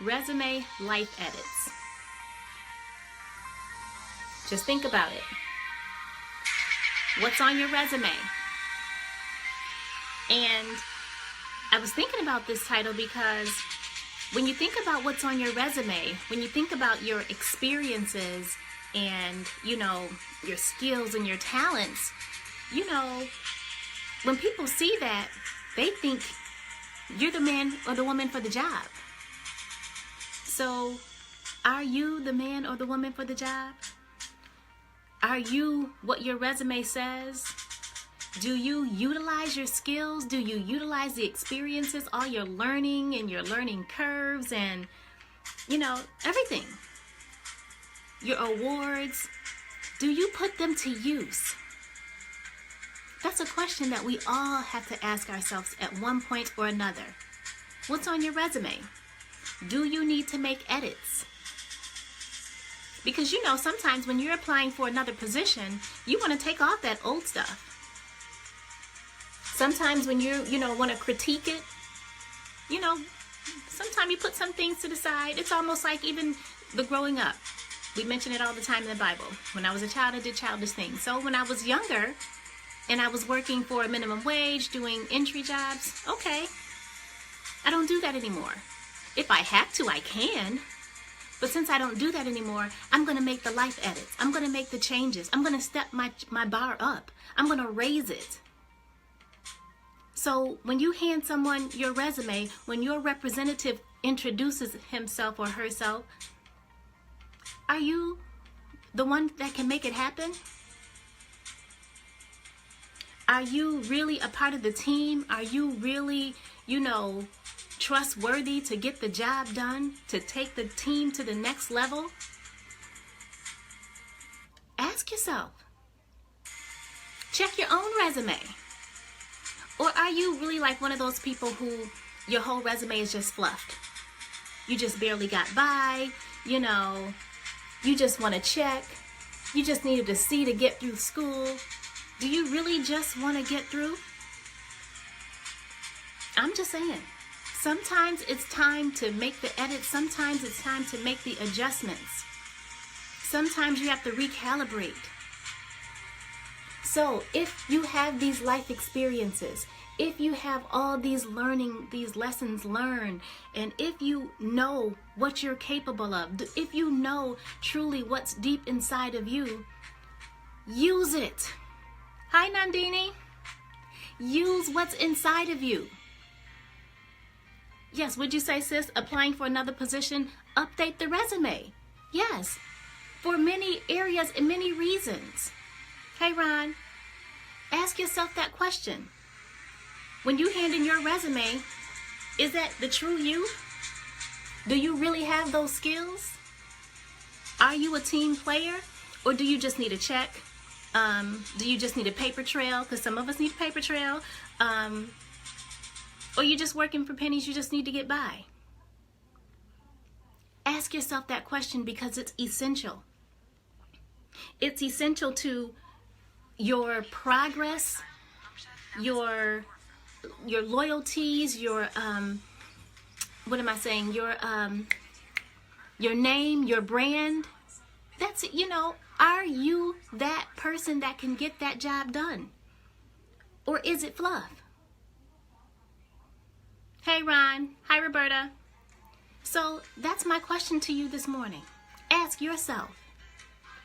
resume life edits. Just think about it. What's on your resume? And I was thinking about this title because when you think about what's on your resume, when you think about your experiences and, your skills and your talents, when people see that, they think you're the man or the woman for the job. So, are you the man or the woman for the job? Are you what your resume says? Do you utilize your skills? Do you utilize the experiences, all your learning and your learning curves and, everything? Your awards, do you put them to use? That's a question that we all have to ask ourselves at one point or another. What's on your resume? Do you need to make edits? Because sometimes when you're applying for another position, you want to take off that old stuff. Sometimes when you want to critique it, sometimes you put some things to the side. It's almost like even the growing up. We mention it all the time in the Bible. When I was a child, I did childish things. So when I was younger and I was working for a minimum wage, doing entry jobs, okay, I don't do that anymore. If I have to, I can. But since I don't do that anymore, I'm going to make the life edits. I'm going to make the changes. I'm going to step my bar up. I'm going to raise it. So when you hand someone your resume, when your representative introduces himself or herself, are you the one that can make it happen? Are you really a part of the team? Are you really, trustworthy to get the job done, to take the team to the next level? Ask yourself. Check your own resume. Or are you really like one of those people who your whole resume is just fluffed? You just barely got by, you just want to check. You just needed a C to get through school. Do you really just want to get through? I'm just saying. Sometimes it's time to make the edits. Sometimes it's time to make the adjustments. Sometimes you have to recalibrate. So if you have these life experiences, if you have all these lessons learned, and if you know what you're capable of, if you know truly what's deep inside of you, use it. Hi, Nandini. Use what's inside of you. Yes, would you say, sis, applying for another position, update the resume? Yes, for many areas and many reasons. Hey, Ron, ask yourself that question. When you hand in your resume, is that the true you? Do you really have those skills? Are you a team player? Or do you just need a check? Do you just need a paper trail? Because some of us need a paper trail. Or you're just working for pennies, you just need to get by. Ask yourself that question because it's essential. It's essential to your progress, your loyalties, your your name, your brand. That's it, are you that person that can get that job done? Or is it fluff? Hey, Ron. Hi, Roberta. So that's my question to you this morning. Ask yourself,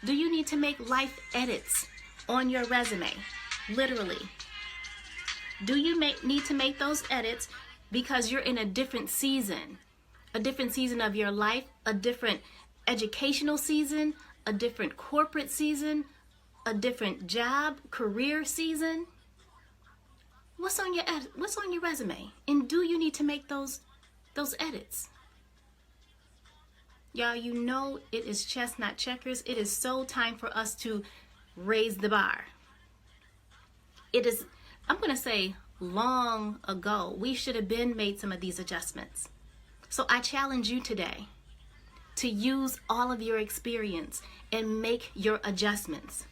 do you need to make life edits on your resume? Literally. Do you need to make those edits because you're in a different season of your life, a different educational season, a different corporate season, a different job, career season? What's on your resume? And do you need to make those edits? Y'all, it is chess, not checkers. It is so time for us to raise the bar. It is, I'm going to say, long ago, we should have been made some of these adjustments. So I challenge you today to use all of your experience and make your adjustments.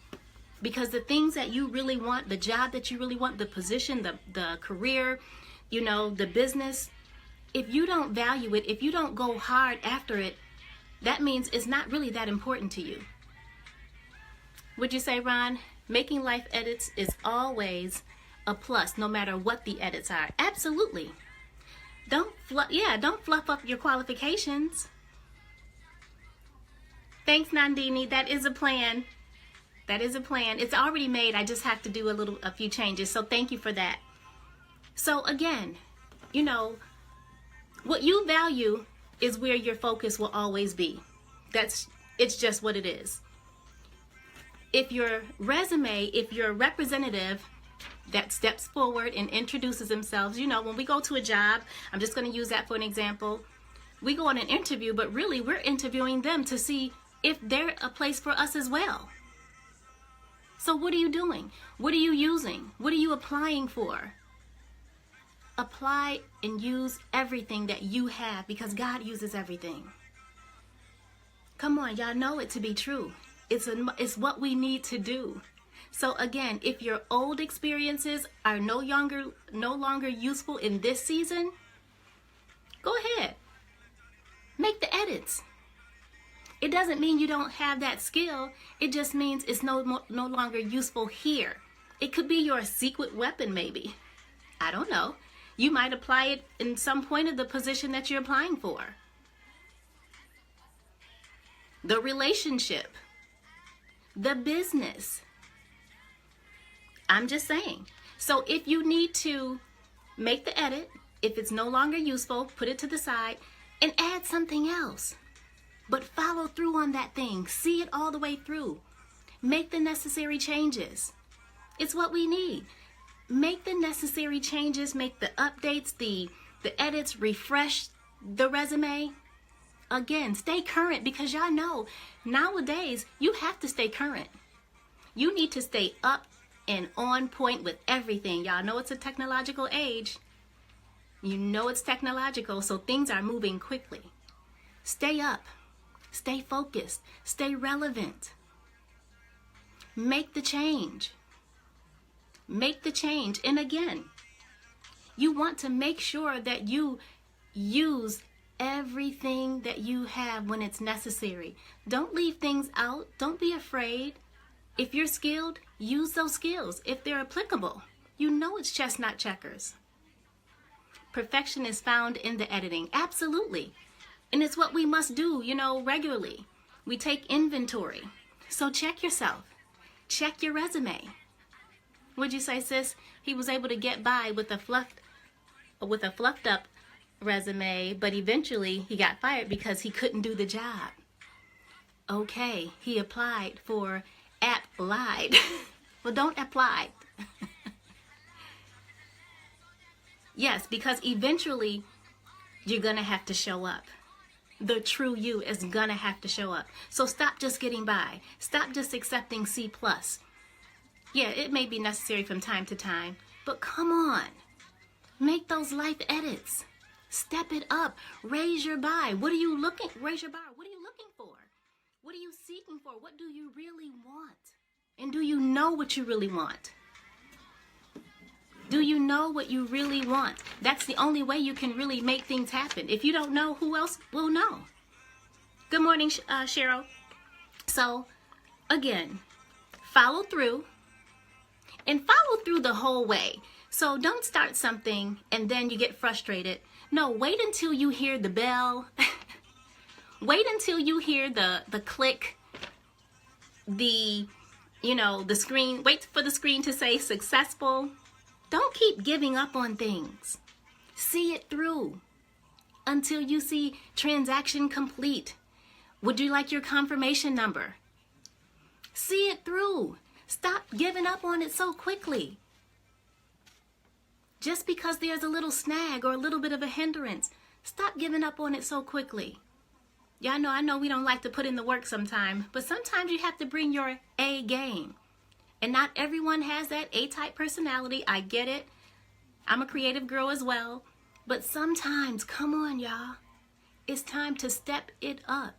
Because the things that you really want, the job that you really want, the position, the career, the business, If you don't value it, if you don't go hard after it, that means it's not really that important to you. Would you say, Ron, making life edits is always a plus, no matter what the edits are? Absolutely. Don't fluff up your qualifications. Thanks, Nandini. That is a plan. That is a plan. It's already made. I just have to do a few changes. So thank you for that. So again, you know, what you value is where your focus will always be. It's just what it is. If your resume, if your representative that steps forward and introduces themselves, you know, when we go to a job, I'm just going to use that for an example. We go on an interview, but really we're interviewing them to see if they're a place for us as well. So what are you doing? What are you using? What are you applying for? Apply and use everything that you have, because God uses everything. Come on, y'all know it to be true. It's what we need to do. So again, if your old experiences are no longer useful in this season, go ahead. Make the edits. It doesn't mean you don't have that skill. It just means it's no longer useful here. It could be your secret weapon, maybe. I don't know. You might apply it in some point of the position that you're applying for. The relationship. The business. I'm just saying. So if you need to make the edit, if it's no longer useful, put it to the side and add something else. But follow through on that thing. See it all the way through. Make the necessary changes. It's what we need. Make the necessary changes, make the updates, the edits, refresh the resume. Again, stay current, because y'all know nowadays you have to stay current. You need to stay up and on point with everything. Y'all know it's a technological age. You know it's technological, so things are moving quickly. Stay up. Stay focused. Stay relevant. Make the change. Make the change. And again, you want to make sure that you use everything that you have when it's necessary. Don't leave things out. Don't be afraid. If you're skilled, use those skills. If they're applicable, you know it's chess, not checkers. Perfection is found in the editing. Absolutely. And it's what we must do, you know, regularly. We take inventory. So check yourself. Check your resume. Would you say, sis, he was able to get by with a fluffed up resume, but eventually he got fired because he couldn't do the job? Okay, he applied for applied. Well, don't apply. Yes, because eventually you're going to have to show up. The true you is going to have to show up. So stop just getting by. Stop just accepting C+. Yeah, it may be necessary from time to time, but come on. Make those life edits. Step it up. Raise your bar. Raise your bar. What are you looking for? What are you seeking for? What do you really want? And do you know what you really want? Do you know what you really want? That's the only way you can really make things happen. If you don't know, who else will know? Good morning, Cheryl. So, again, follow through. And follow through the whole way. So don't start something and then you get frustrated. No, wait until you hear the bell. Wait until you hear the click, the screen. Wait for the screen to say successful. Don't keep giving up on things. See it through until you see transaction complete. Would you like your confirmation number? See it through. Stop giving up on it so quickly. Just because there's a little snag or a little bit of a hindrance, stop giving up on it so quickly. Y'all know, I know we don't like to put in the work sometimes, but sometimes you have to bring your A game. And not everyone has that A-type personality. I get it. I'm a creative girl as well. But sometimes, come on, y'all. It's time to step it up.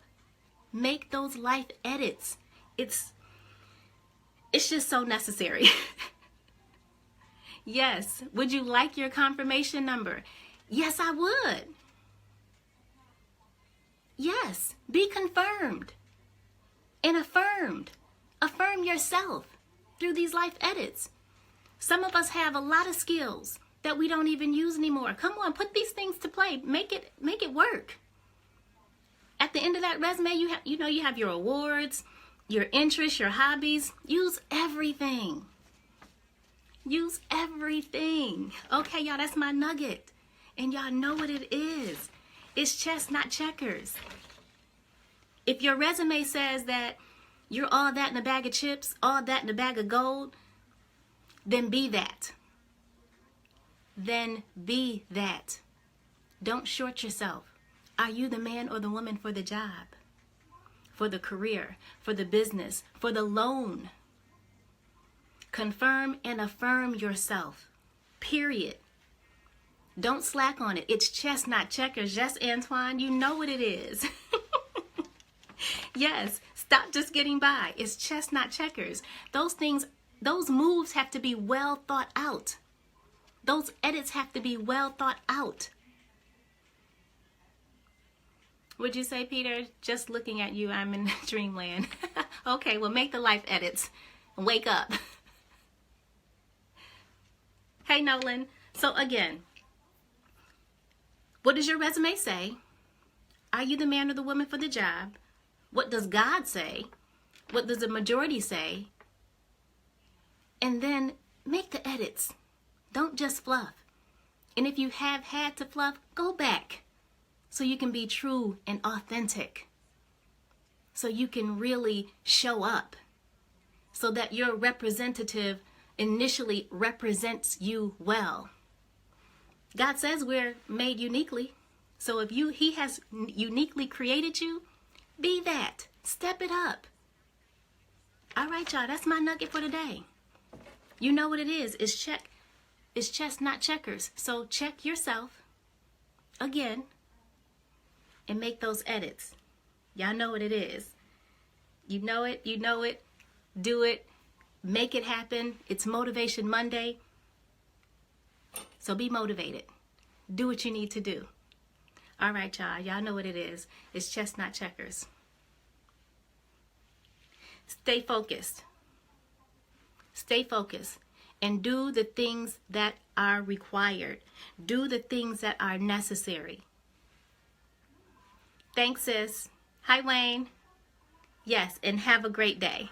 Make those life edits. It's just so necessary. Yes. Would you like your confirmation number? Yes, I would. Yes, be confirmed and affirmed. Affirm yourself through these life edits. Some of us have a lot of skills that we don't even use anymore. Come on, put these things to play. Make it work. At the end of that resume, you have your awards, your interests, your hobbies. Use everything. Use everything. Okay, y'all, that's my nugget. And y'all know what it is. It's chess, not checkers. If your resume says that you're all that in a bag of chips, all that in a bag of gold, then be that. Then be that. Don't short yourself. Are you the man or the woman for the job, for the career, for the business, for the loan? Confirm and affirm yourself. Period. Don't slack on it. It's chess, not checkers. Yes, Antoine, you know what it is. Yes, stop just getting by. It's chess, not checkers. Those moves have to be well thought out. Those edits have to be well thought out. Would you say, Peter? Just looking at you, I'm in dreamland. Okay, well, make the life edits. Wake up. Hey, Nolan. So again, what does your resume say? Are you the man or the woman for the job? What does God say? What does the majority say? And then make the edits. Don't just fluff. And if you have had to fluff, go back so you can be true and authentic. So you can really show up. So that your representative initially represents you well. God says we're made uniquely. So if He has uniquely created you, be that. Step it up. All right, y'all. That's my nugget for today. You know what it is. It's chess, not checkers. So check yourself again and make those edits. Y'all know what it is. You know it. You know it. Do it. Make it happen. It's Motivation Monday. So be motivated. Do what you need to do. All right, y'all. Y'all know what it is. It's chess, not checkers. Stay focused. Stay focused. And do the things that are required. Do the things that are necessary. Thanks, sis. Hi, Wayne. Yes, and have a great day.